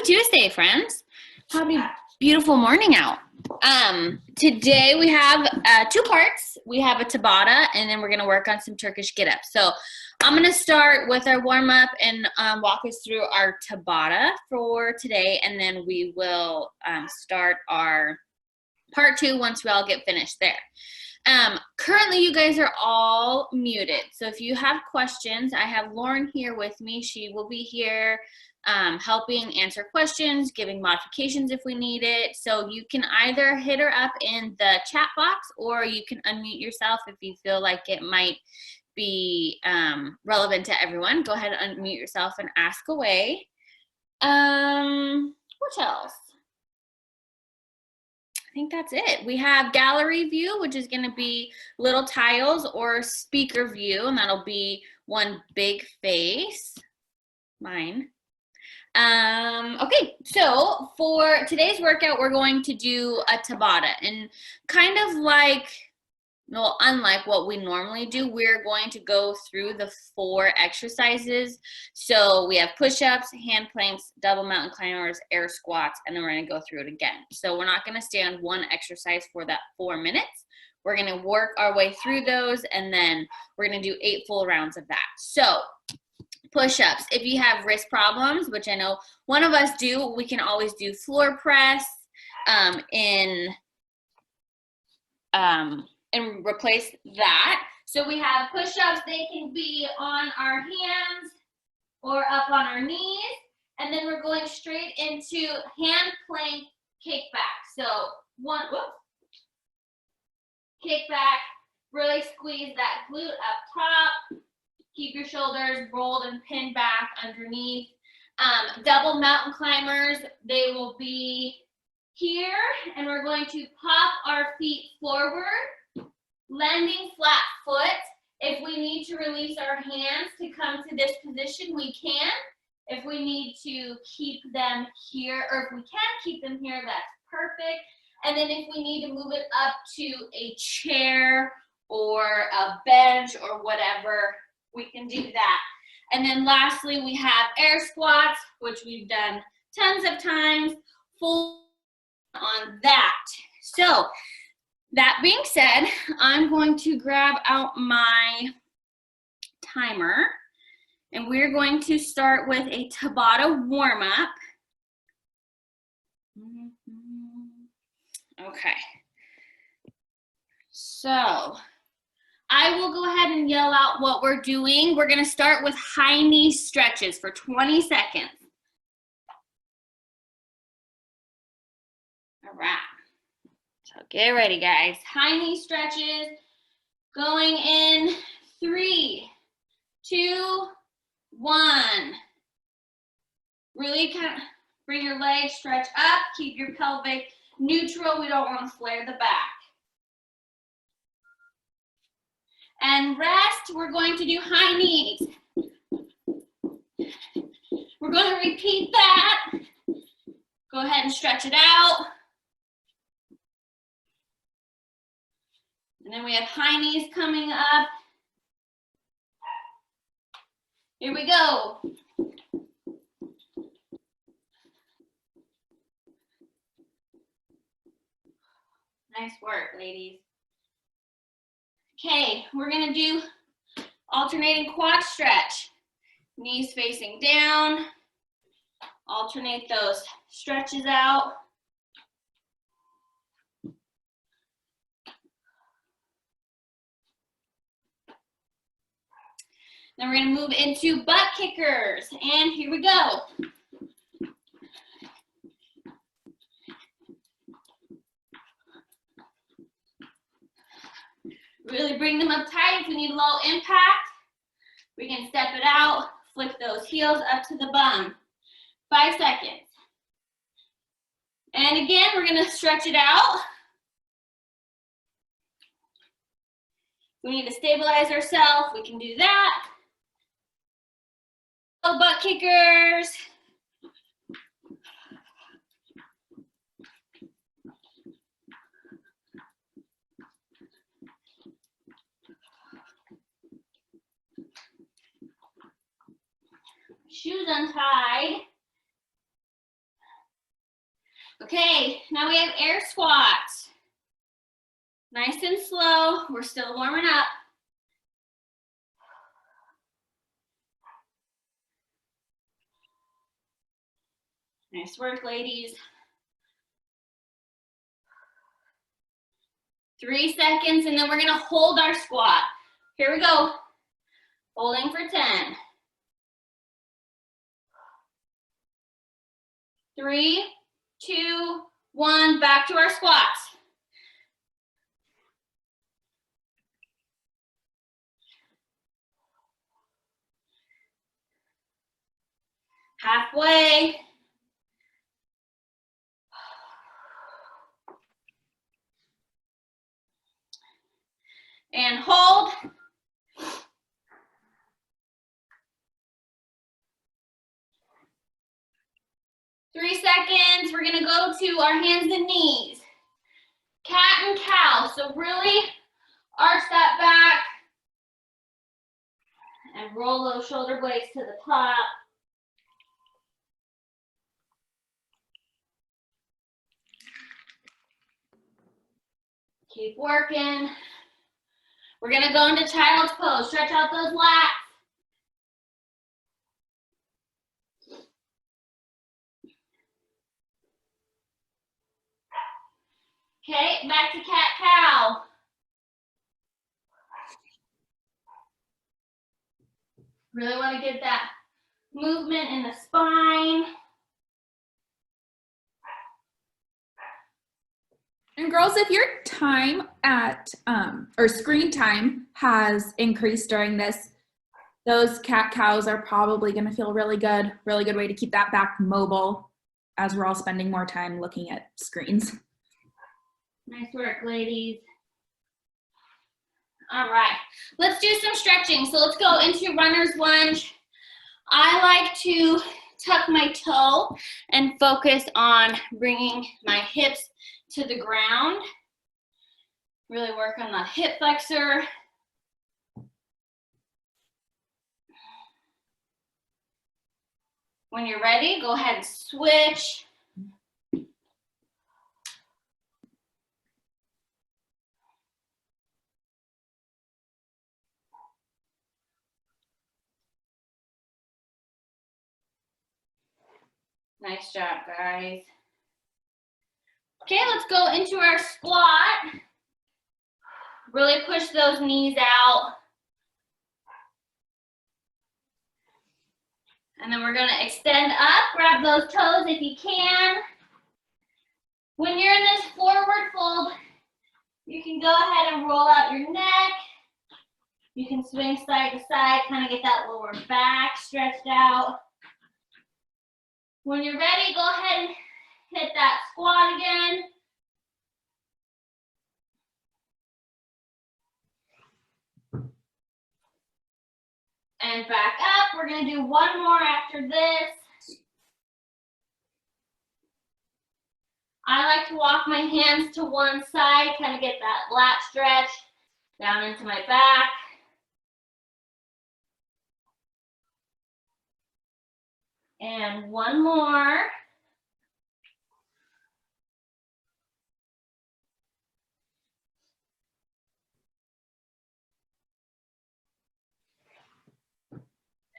Tuesday, friends. Happy beautiful morning out. Today we have two parts. We have a Tabata, and then we're going to work on some Turkish get-ups. So I'm going to start with our warm-up and walk us through our Tabata for today, and then we will start our part two once we all get finished there. Currently, you guys are all muted. So if you have questions, I have Lauren here with me. She will be here helping answer questions, giving modifications if we need it. So you can either hit her up in the chat box, or you can unmute yourself if you feel like it might be relevant to everyone. Go ahead and unmute yourself and ask away. What else? I think that's it. We have gallery view, which is going to be little tiles, or speaker view, and that'll be one big face, mine. Okay, so for today's workout, we're going to do a Tabata, and kind of like, well, unlike what we normally do, we're going to go through the 4 exercises. So we have push-ups, hand planks, double mountain climbers, air squats, and then we're going to go through it again. So we're not going to stay on one exercise for that 4 minutes. We're going to work our way through those, and then we're going to do 8 full rounds of that. So push-ups, if you have wrist problems, which I know one of us do, we can always do floor press and replace that. So we have push-ups. They can be on our hands or up on our knees. And then we're going straight into hand plank kickback. So one, whoops, kick back, really squeeze that glute up top. Keep your shoulders rolled and pinned back underneath. Double mountain climbers, they will be here, and we're going to pop our feet forward, landing flat foot. If we need to release our hands to come to this position, we can. If we need to keep them here, or if we can keep them here, that's perfect. And then if we need to move it up to a chair or a bench or whatever, we can do that. And then lastly, we have air squats, which we've done tons of times. Full on that. So that being said, I'm going to grab out my timer, and we're going to start with a Tabata warm-up. Okay. So I will go ahead and yell out what we're doing. We're going to start with high knee stretches for 20 seconds. All right. So get ready, guys. High knee stretches going in 3, 2, 1. Really kind of bring your legs, stretch up, keep your pelvic neutral. We don't want to flare the back. And rest, we're going to do high knees. We're going to repeat that. Go ahead and stretch it out. And then we have high knees coming up. Here we go. Nice work, ladies. Okay, we're gonna do alternating quad stretch. Knees facing down. Alternate those stretches out. Then we're gonna move into butt kickers, and here we go. Really bring them up tight. If we need low impact, we can step it out, flip those heels up to the bum. 5 seconds. And again, we're gonna stretch it out. If we need to stabilize ourselves, we can do that. Butt kickers. Shoes untied. Okay, now we have air squats. Nice and slow, we're still warming up. Nice work, ladies. 3 seconds, and then we're gonna hold our squat. Here we go. Holding for 10. 3, 2, 1, back to our squats. Halfway. And hold. Three seconds. We're gonna go to our hands and knees. Cat and cow. So really arch that back and roll those shoulder blades to the top. Keep working. We're gonna go into child's pose. Stretch out those lats. Okay, back to cat-cow. Really want to get that movement in the spine. And girls, if your time at, or screen time has increased during this, those cat-cows are probably going to feel really good way to keep that back mobile as we're all spending more time looking at screens. Nice work, ladies. All right, let's do some stretching. So let's go into runner's lunge. I like to tuck my toe and focus on bringing my hips to the ground. Really work on the hip flexor. When you're ready, go ahead and switch. Nice job, guys. Okay, let's go into our squat. Really push those knees out. And then we're gonna extend up, grab those toes if you can. When you're in this forward fold, you can go ahead and roll out your neck. You can swing side to side, kind of get that lower back stretched out. When you're ready, go ahead and hit that squat again. And back up. We're gonna do one more after this. I like to walk my hands to one side, kind of get that lat stretch down into my back. And one more.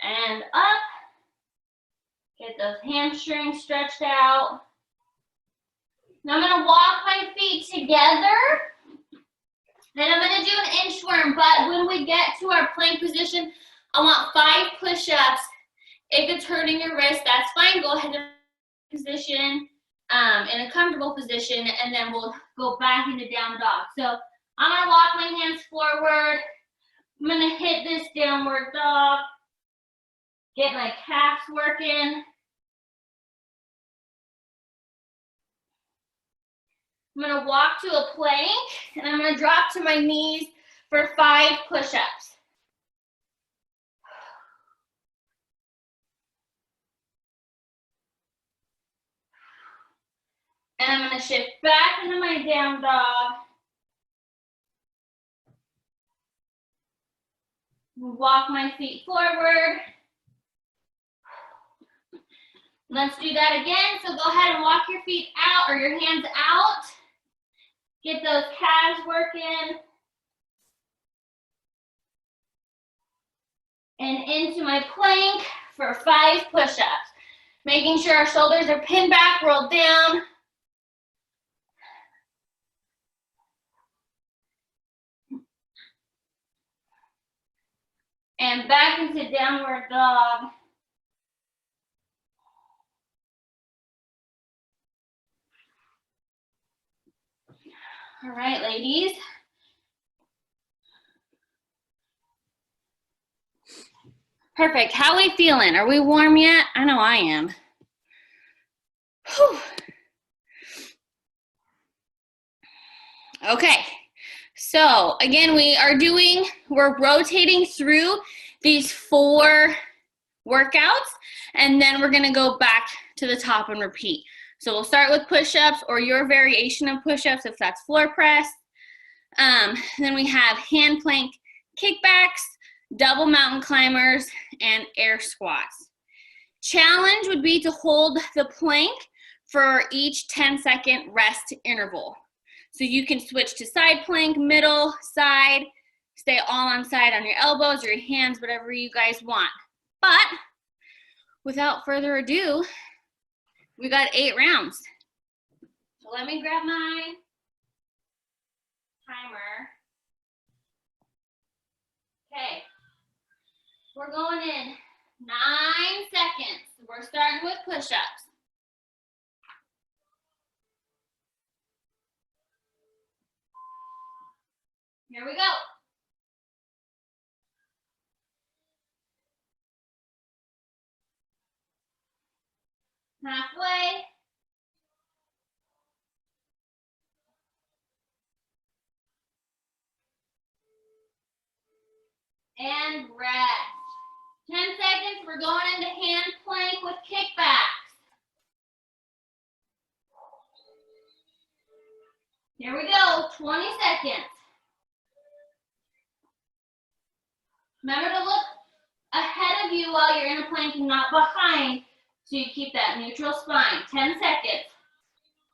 And up. Get those hamstrings stretched out. Now I'm gonna walk my feet together. Then I'm gonna do an inchworm, but when we get to our plank position, I want 5 push-ups. If it's hurting your wrist, that's fine. Go ahead and position in a comfortable position, and then we'll go back into down dog. So I'm gonna walk my hands forward. I'm gonna hit this downward dog. Get my calves working. I'm gonna walk to a plank, and I'm gonna drop to my knees for 5 push-ups. And I'm gonna shift back into my down dog. Walk my feet forward. Let's do that again. So go ahead and walk your feet out or your hands out. Get those calves working. And into my plank for 5 push-ups. Making sure our shoulders are pinned back, rolled down. And back into downward dog. All right, ladies. Perfect. How are we feeling? Are we warm yet? I know I am. Whew. Okay. So again, we're rotating through these 4 workouts, and then we're gonna go back to the top and repeat. So we'll start with push-ups or your variation of push-ups if that's floor press. Then we have hand plank kickbacks, double mountain climbers, and air squats. Challenge would be to hold the plank for each 10-second rest interval. So you can switch to side plank, middle, side, stay all on side on your elbows or your hands, whatever you guys want. But without further ado, we got 8 rounds. So let me grab my timer. Okay, we're going in 9 seconds. We're starting with push-ups. Here we go. Halfway. And rest. 10 seconds, we're going into hand plank with kickbacks. Here we go, 20 seconds. Remember to look ahead of you while you're in a plank and not behind, so you keep that neutral spine. 10 seconds.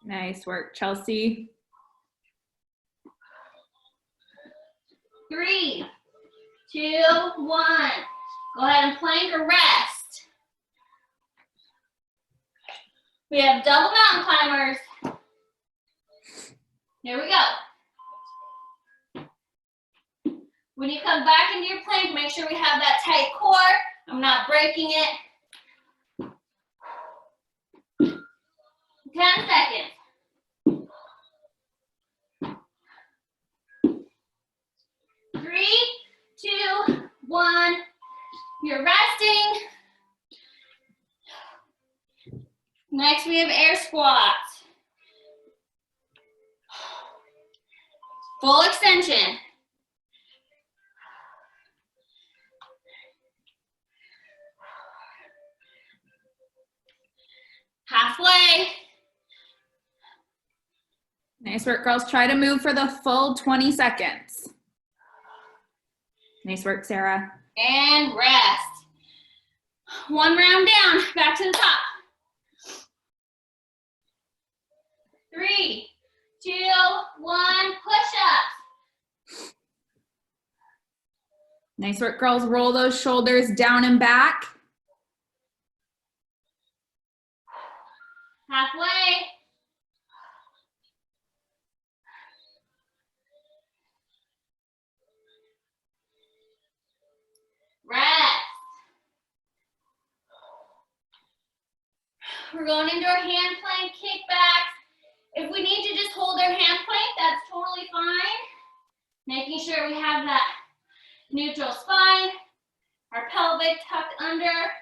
Nice work, Chelsea. 3, 2, 1. Go ahead and plank or rest. We have double mountain climbers. Here we go. When you come back into your plank, make sure we have that tight core. I'm not breaking it. 10 seconds. 3, 2, 1. You're resting. Next, we have air squats. Full extension. Halfway. Nice work, girls. Try to move for the full 20 seconds. Nice work, Sarah. And rest. 1 round down, back to the top. 3, 2, 1, push-ups. Nice work, girls. Roll those shoulders down and back. Halfway. Rest. We're going into our hand plank kickbacks. If we need to just hold our hand plank, that's totally fine. Making sure we have that neutral spine, our pelvic tucked under.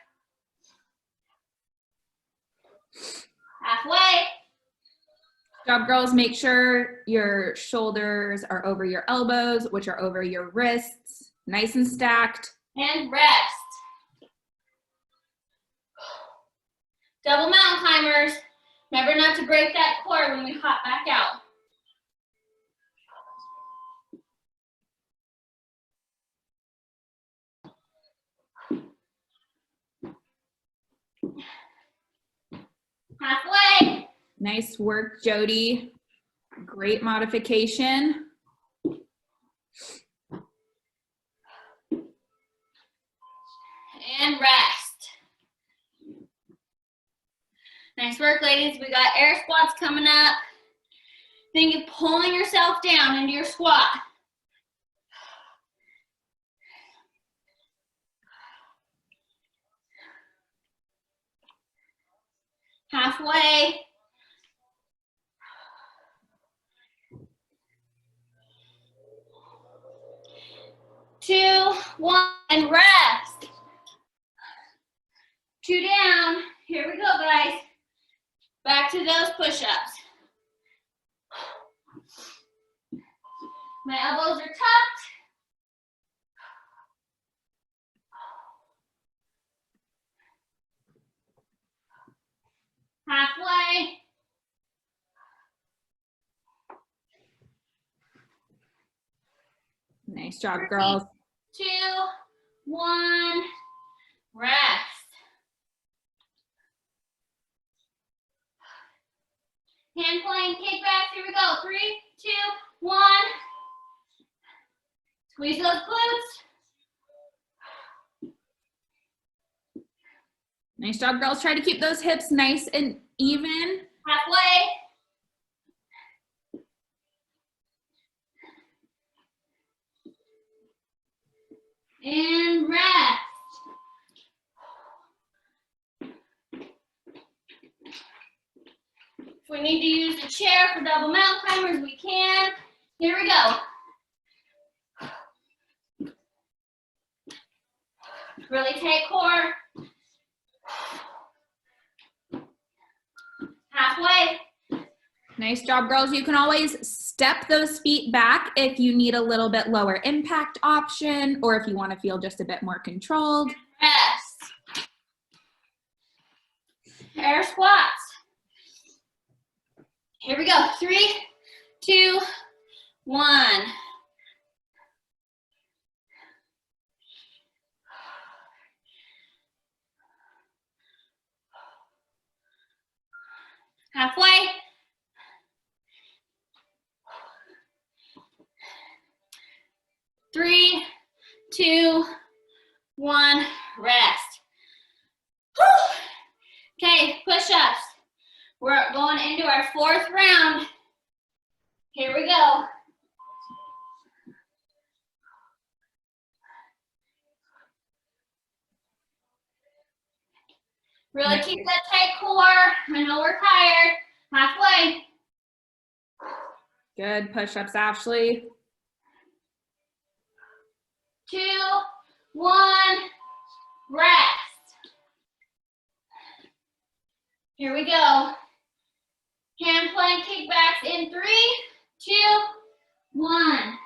Halfway. Good job, girls. Make sure your shoulders are over your elbows, which are over your wrists. Nice and stacked. And rest. Double mountain climbers. Remember not to break that core when we hop back out. Halfway. Nice work, Jody. Great modification. And rest. Nice work, ladies. We got air squats coming up. Think of pulling yourself down into your squat. Halfway. 2, 1, and rest. 2 down. Here we go, guys. Back to those push-ups. My elbows are tucked. Halfway. Nice job, girls. 2, 1, rest. Hand plank, kickbacks, here we go. 3, 2, 1. Squeeze those glutes. Nice job, girls. Try to keep those hips nice and even. Halfway. And rest. If we need to use the chair for double mountain climbers, we can. Here we go. Really tight core. Halfway. Nice job, girls. You can always step those feet back if you need a little bit lower impact option or if you want to feel just a bit more controlled. Rest. Air squats. Here we go. 3, 2, 1. Halfway. 3, 2, 1, rest. Whew. Okay, push-ups. We're going into our 4th round. Here we go. Really keep that tight core. I know we're tired. Halfway. Good push-ups, Ashley. 2, 1, rest. Here we go. Hand plank kickbacks in 3, 2, 1.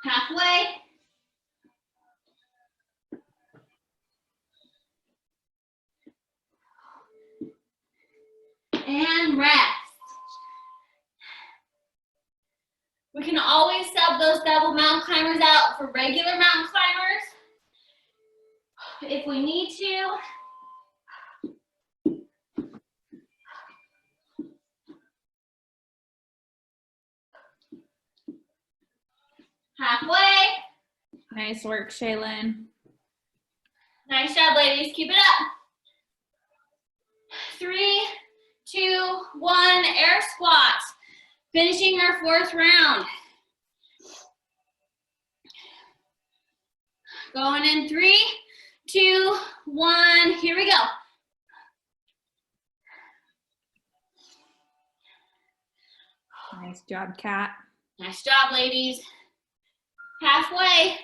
Halfway. And rest. We can always sub those double mountain climbers out for regular mountain climbers if we need to. Halfway. Nice work, Shaylyn. Nice job, ladies. Keep it up. 3, 2, 1, air squats. Finishing our 4th round. Going in 3, 2, 1. Here we go. Nice job, Kat. Nice job, ladies. Halfway.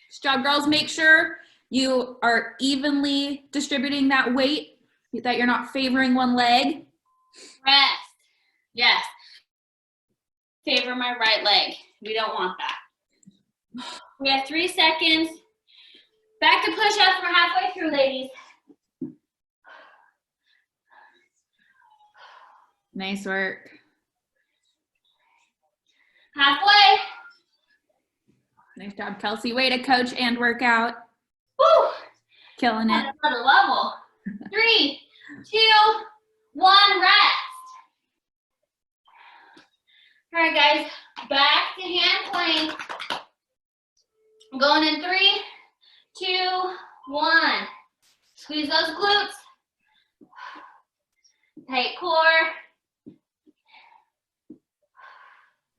Nice job, girls. Make sure you are evenly distributing that weight, that you're not favoring one leg. Rest. Yes. Favor my right leg. We don't want that. We have 3 seconds. Back to push-ups. We're halfway through, ladies. Nice work. Halfway. Nice job, Kelsie. Way to coach and work out. Woo! Killing it. Another level. 3, 2, 1, rest. All right, guys, back to hand plank. I'm going in 3, 2, 1. Squeeze those glutes. Tight core.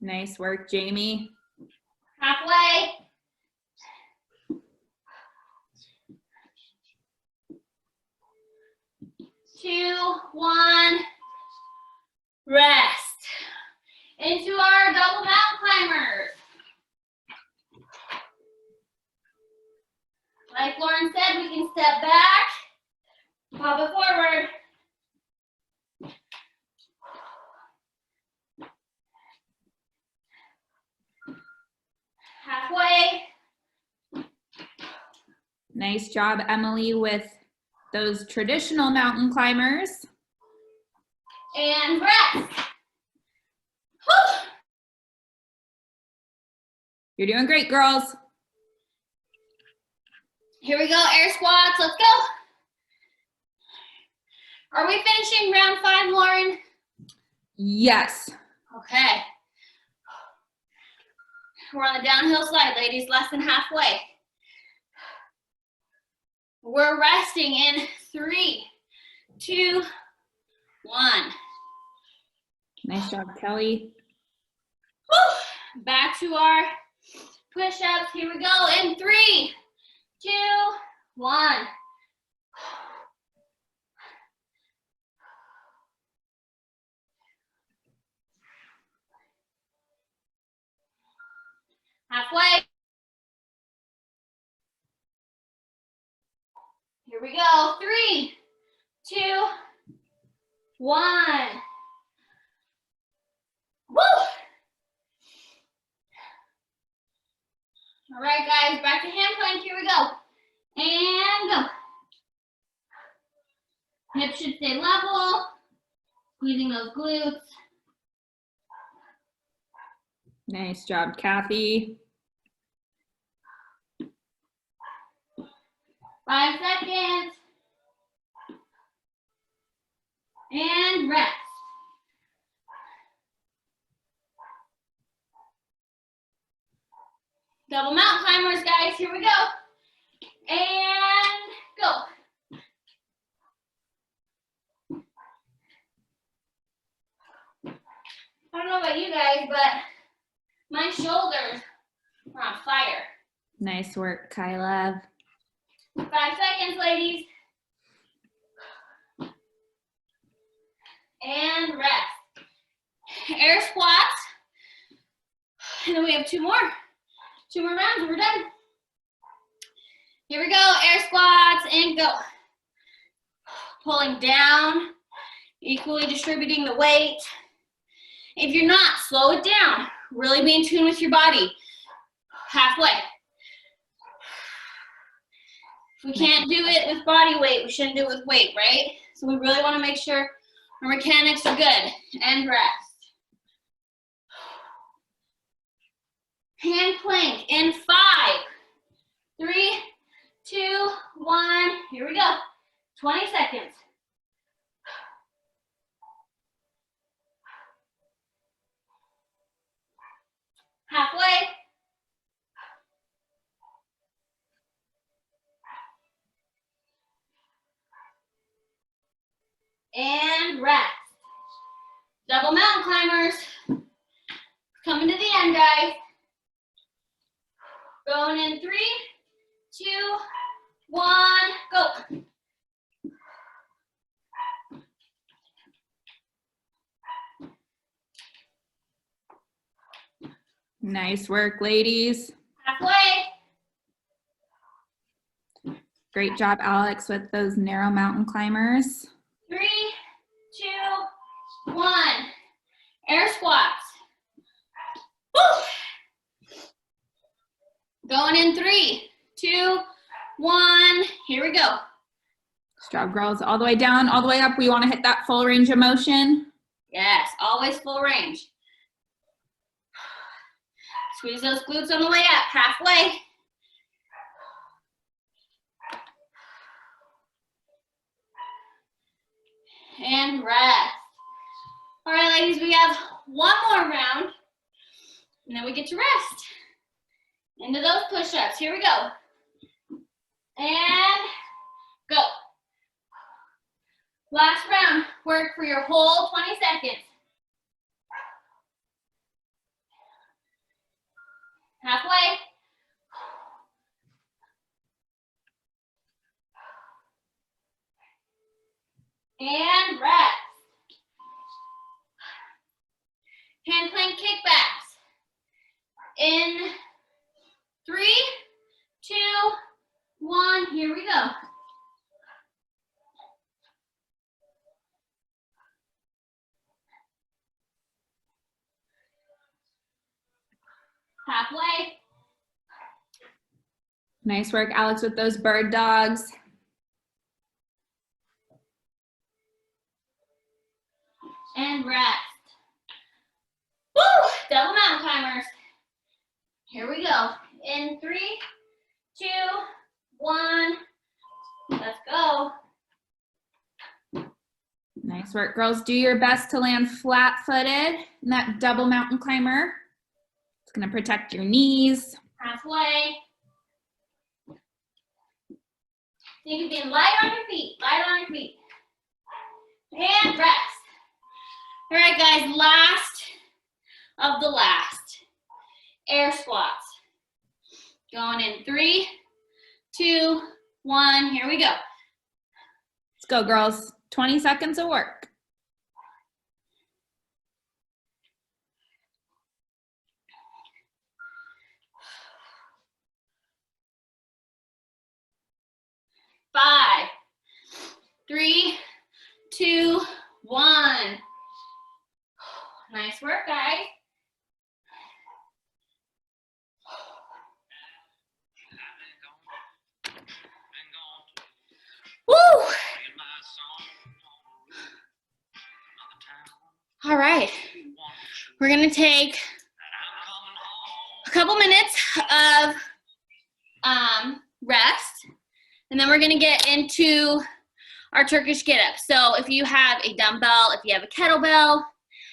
Nice work, Jamie. Halfway. 2, 1. Rest. Into our double mountain climbers. Like Lauren said, we can step back, pop it forward. Halfway. Nice job, Emily, with those traditional mountain climbers. And rest. Whew. You're doing great, girls. Here we go, air squats, let's go. Are we finishing round 5, Lauren? Yes. Okay. We're on the downhill slide, ladies, less than halfway. We're resting in 3, 2, 1. Nice job, Kelly. Whew. Back to our push-ups. Here we go in 3, 2, 1. Halfway. Here we go. 3, 2, 1. Woo! All right, guys, back to hand plank. Here we go. And go. Hips should stay level. Squeezing those glutes. Nice job, Kathy. 5 seconds. And rest. Double mountain climbers, guys. Here we go. And go. I don't know about you guys, but my shoulders are on fire. Nice work, Kyla. 5 seconds, ladies. And rest. Air squats. And then we have 2 more. 2 more rounds and we're done. Here we go, air squats and go. Pulling down, equally distributing the weight. If you're not, slow it down. Really be in tune with your body. Halfway. If we can't do it with body weight, we shouldn't do it with weight, right? So we really want to make sure our mechanics are good. And rest. Hand plank in 5, 3, 2, 1. Here we go. 20 seconds. Halfway. And rest. Double mountain climbers. Coming to the end, guys. Going in 3, 2, 1, go. Nice work, ladies. Halfway. Great job, Alex, with those narrow mountain climbers. 3, 2, 1. Air squats. Woo! Going in 3, 2, 1. Here we go. Good job, girls. All the way down, all the way up. We want to hit that full range of motion. Yes, always full range. Squeeze those glutes on the way up, halfway. And rest. All right, ladies, we have one more round, and then we get to rest. Into those push-ups. Here we go. And go. Last round. Work for your whole 20 seconds. Halfway. And rest. Hand plank kickbacks. In 3, 2, 1, here we go. Halfway. Nice work, Alix, with those bird dogs. And rest. Woo! Double mountain climbers. Here we go. In 3, 2, 1. Let's go. Nice work, girls. Do your best to land flat-footed in that double mountain climber. It's gonna protect your knees. Halfway. Think of being light on your feet. Light on your feet. And rest. All right, guys, last of the last. Air squats. Going in 3, 2, 1. Here we go. Let's go, girls. 20 seconds of work. Five, 3, 2, 1. Nice work, guys. Woo! All right. We're gonna take a couple minutes of rest, and then we're gonna get into our Turkish get-up. So if you have a dumbbell, if you have a kettlebell,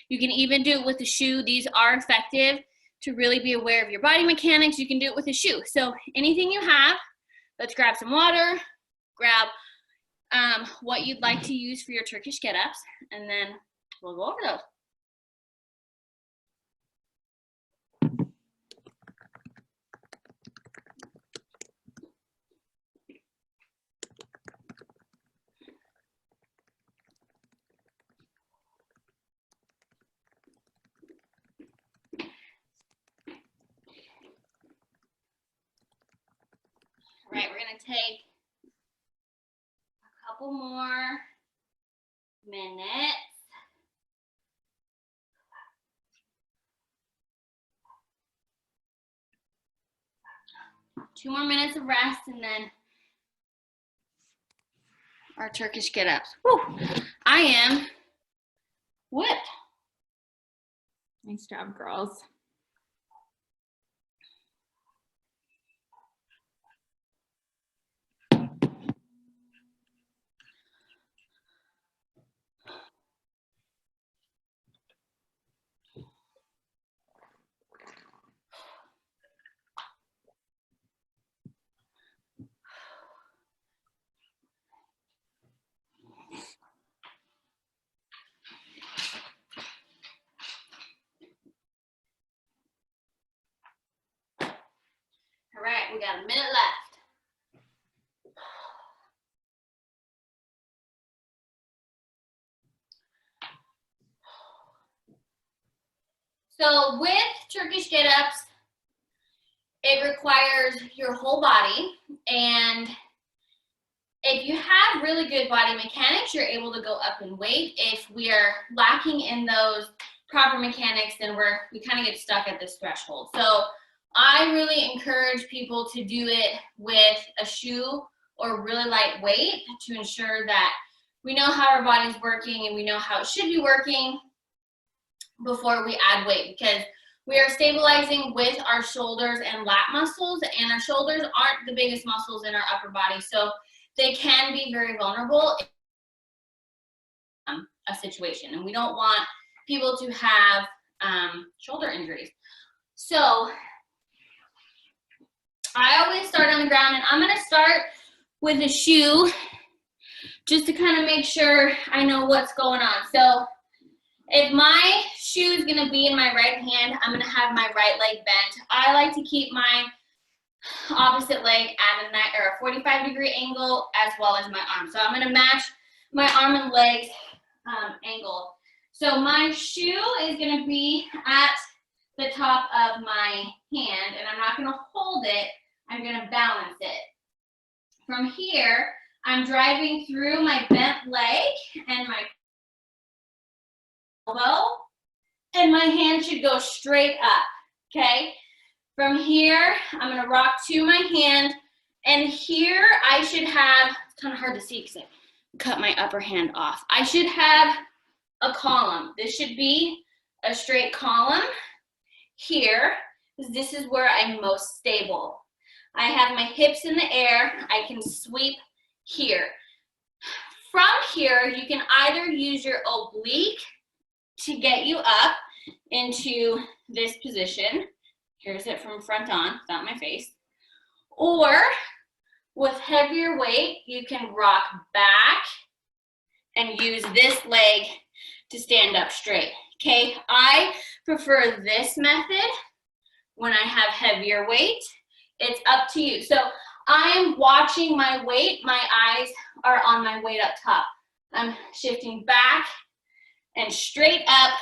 you can even do it with a shoe. These are effective to really be aware of your body mechanics. You can do it with a shoe. So anything you have, let's grab some water, grab what you'd like to use for your Turkish get-ups, and then we'll go over those. All right, we're gonna take a couple more minutes. Two more minutes of rest, and then our Turkish get-ups. Whew. I am whipped. Nice job, girls. All right, we got a minute left. So with Turkish get-ups, it requires your whole body, and if you have really good body mechanics, you're able to go up in weight. If we are lacking in those proper mechanics, then we kind of get stuck at this threshold. So I really encourage people to do it with a shoe or really light weight to ensure that we know how our body's working and we know how it should be working before we add weight, because We are stabilizing with our shoulders and lat muscles, and our shoulders aren't the biggest muscles in our upper body, so they can be very vulnerable in a situation, and we don't want people to have shoulder injuries. So I always start on the ground, and I'm gonna start with a shoe just to kind of make sure I know what's going on. So if my shoe is gonna be in my right hand, I'm gonna have my right leg bent. I like to keep my opposite leg at a 45-degree angle as well as my arm. So I'm gonna match my arm and legs angle. So my shoe is gonna be at the top of my hand, and I'm not gonna hold it, I'm gonna balance it. From here, I'm driving through my bent leg and my elbow, and my hand should go straight up, okay? From here, I'm gonna rock to my hand, and here I should have, it's kind of hard to see because I cut my upper hand off. I should have a column. This should be a straight column here, because this is where I'm most stable. I have my hips in the air, I can sweep here. From here, you can either use your oblique to get you up into this position. Here's it from front on, without my face. Or with heavier weight, you can rock back and use this leg to stand up straight. Okay, I prefer this method when I have heavier weight. It's up to you. So I'm watching my weight. My eyes are on my weight up top. I'm shifting back and straight up.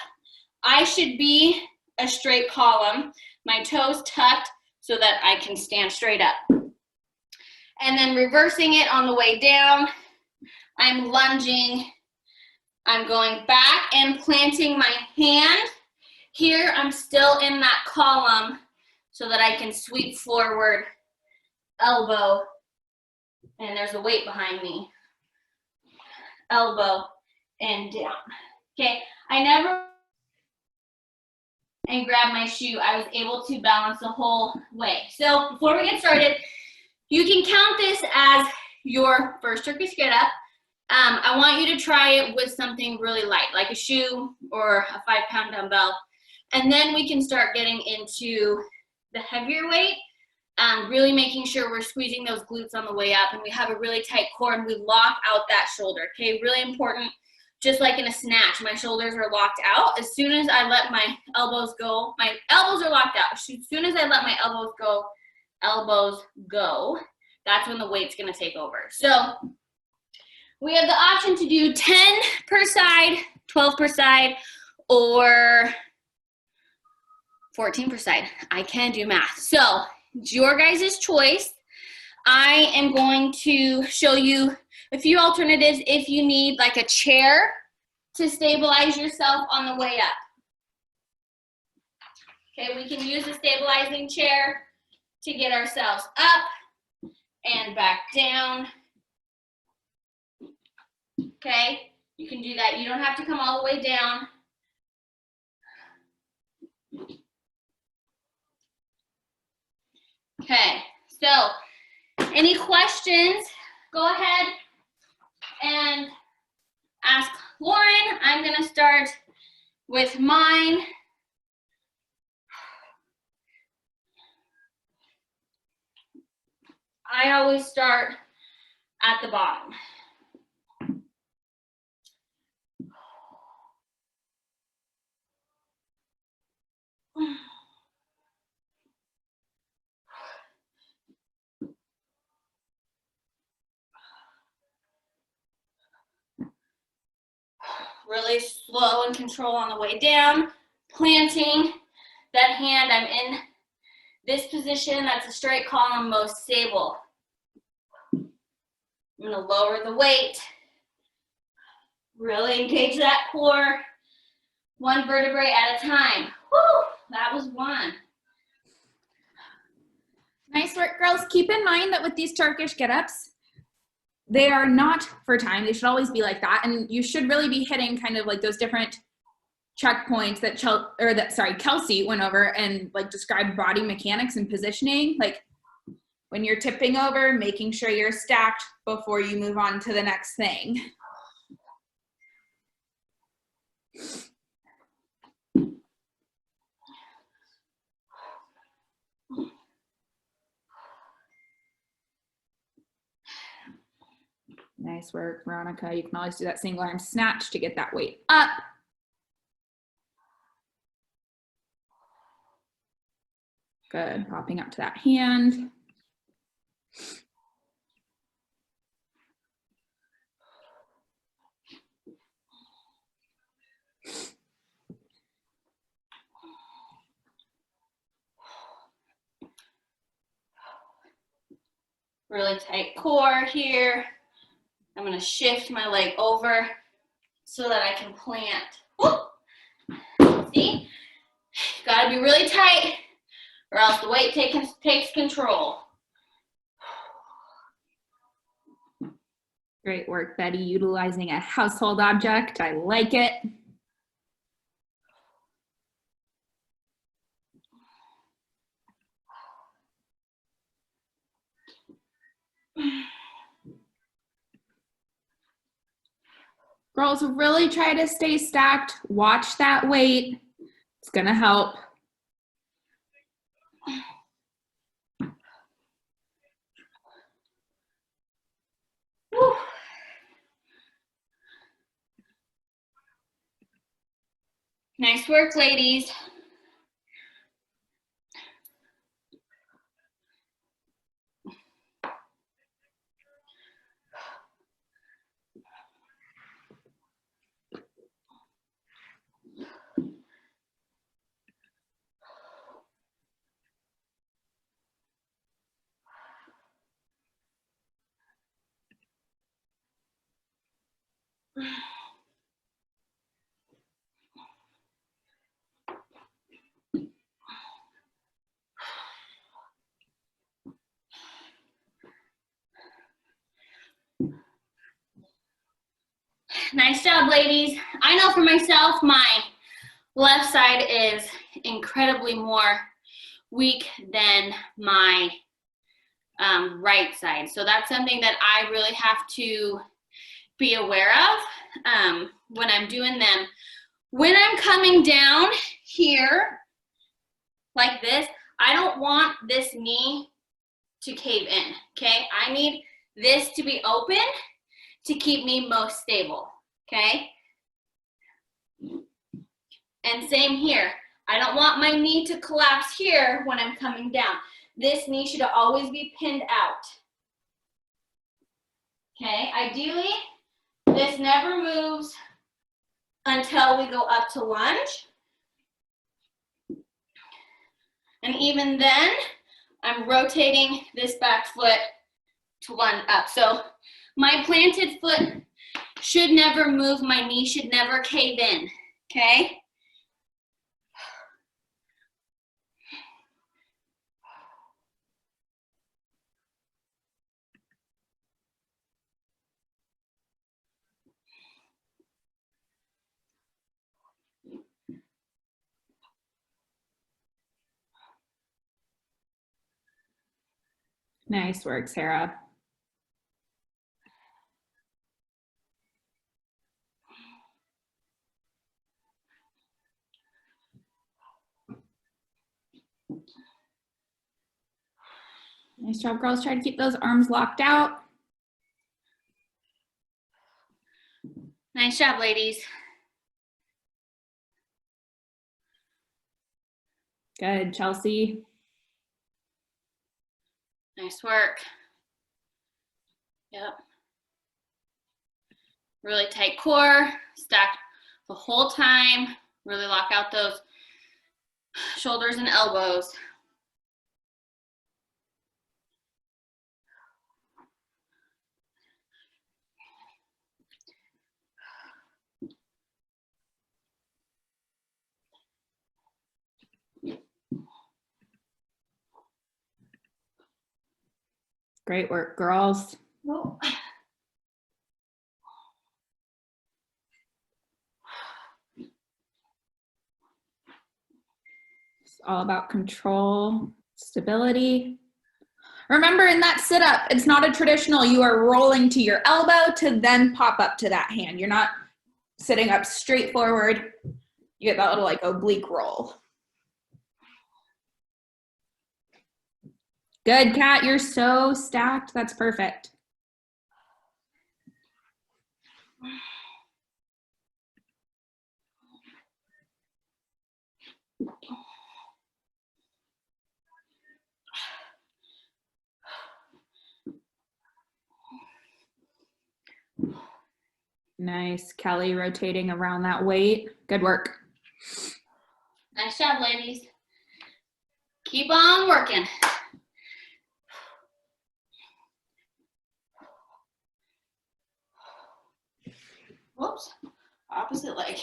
I should be a straight column. My toes tucked so that I can stand straight up. And then reversing it on the way down. I'm lunging. I'm going back and planting my hand. Here, I'm still in that column so that I can sweep forward, elbow, and there's a weight behind me. Elbow and down. Okay, I never and grab my shoe. I was able to balance the whole way. So before we get started, you can count this as your first Turkish get up. I want you to try it with something really light, like a shoe or a 5-pound dumbbell. And then we can start getting into the heavier weight, really making sure we're squeezing those glutes on the way up and we have a really tight core and we lock out that shoulder, okay? Really important, just like in a snatch, my shoulders are locked out. As soon as I let my elbows go, my elbows are locked out. As soon as I let my elbows go, that's when the weight's gonna take over. So we have the option to do 10 per side, 12 per side, or 14 per side. I can do math. So it's your guys' choice. I am going to show you a few alternatives if you need like a chair to stabilize yourself on the way up. Okay, we can use a stabilizing chair to get ourselves up and back down. Okay, you can do that. You don't have to come all the way down. Okay, so any questions, go ahead and ask Lauren. I'm going to start with mine. I always start at the bottom. Really slow and control on the way down, planting that hand. I'm in this position, that's a straight column, most stable. I'm gonna lower the weight, really engage that core, one vertebrae at a time. Whew, that was one. Nice work, girls. Keep in mind that with these Turkish get-ups, they are not for time. They should always be like that. And you should really be hitting kind of like those different checkpoints that Kelsie went over and like described body mechanics and positioning, like when you're tipping over, making sure you're stacked before you move on to the next thing. Nice work, Veronica. You can always do that single arm snatch to get that weight up. Good, popping up to that hand. Really tight core here. I'm gonna shift my leg over so that I can plant. Woo! See? Gotta be really tight or else the weight takes control. Great work, Betty, utilizing a household object. I like it. Girls, really try to stay stacked. Watch that weight. It's gonna help. Woo. Nice work, ladies. Nice job, ladies. I know for myself, my left side is incredibly more weak than my right side. So that's something that I really have to be aware of when I'm doing them. When I'm coming down here like this, I don't want this knee to cave in, okay? I need this to be open to keep me most stable, okay? And same here. I don't want my knee to collapse here when I'm coming down. This knee should always be pinned out. Okay, ideally, this never moves until we go up to lunge. And even then, I'm rotating this back foot to lunge up. So my planted foot should never move. My knee should never cave in, okay? Nice work, Sarah. Nice job, girls. Try to keep those arms locked out. Nice job, ladies. Good, Chelsea. Nice work. Yep. Really tight core, stacked the whole time. Really lock out those shoulders and elbows. Great work, girls. Oh. all about control, stability. Remember, in that sit-up, it's not a traditional, you are rolling to your elbow to then pop up to that hand. You're not sitting up straight forward. You get that little like oblique roll. Good, Kat, you're so stacked. That's perfect. Nice, Kelly, rotating around that weight. Good work. Nice job, ladies. Keep on working. Whoops, opposite leg.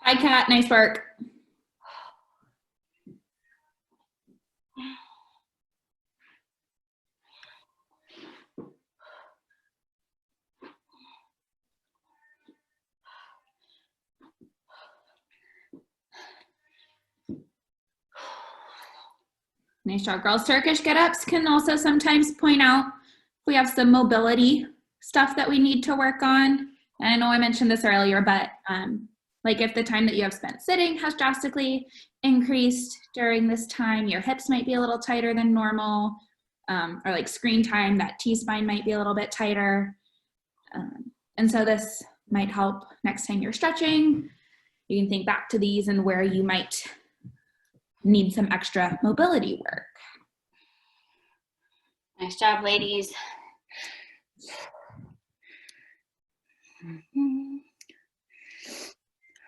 Hi, Kat, nice work. Nice job, girls. Turkish get-ups can also sometimes point out if we have some mobility stuff that we need to work on. And I know I mentioned this earlier, but like if the time that you have spent sitting has drastically increased during this time, your hips might be a little tighter than normal, or like screen time, that T-spine might be a little bit tighter. And so this might help next time you're stretching. You can think back to these and where you might need some extra mobility work. Nice job, ladies.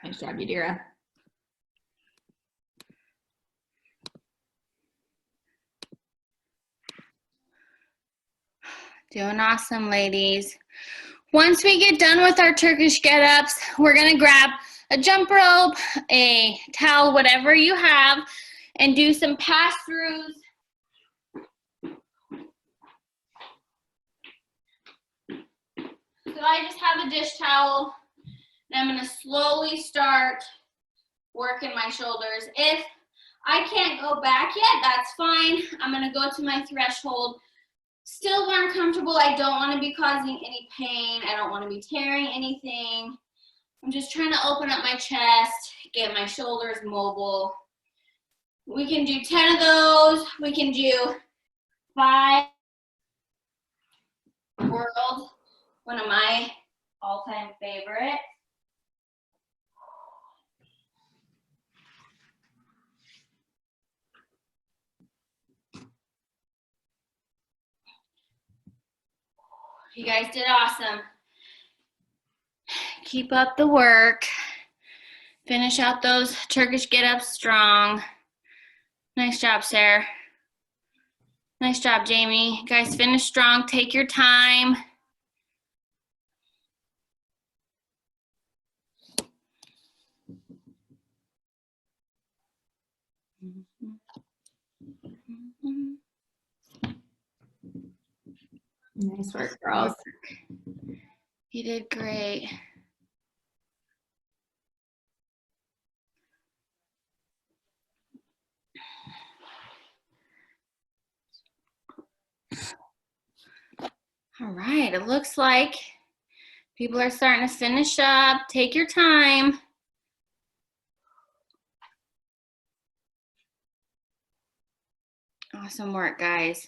Nice job, Yadira. Doing awesome, ladies. Once we get done with our Turkish get-ups, we're gonna grab a jump rope, a towel, whatever you have, and do some pass-throughs. So I just have a dish towel, and I'm gonna slowly start working my shoulders. If I can't go back yet, that's fine. I'm gonna go to my threshold. Still more uncomfortable. I don't wanna be causing any pain. I don't wanna be tearing anything. I'm just trying to open up my chest, get my shoulders mobile. We can do 10 of those. We can do 5. World, one of my all-time favorites. You guys did awesome. Keep up the work. Finish out those Turkish get-ups strong. Nice job, Sarah. Nice job, Jamie. You guys finish strong. Take your time. Nice work, girls. You did great. All right, it looks like people are starting to finish up. Take your time. Awesome work, guys.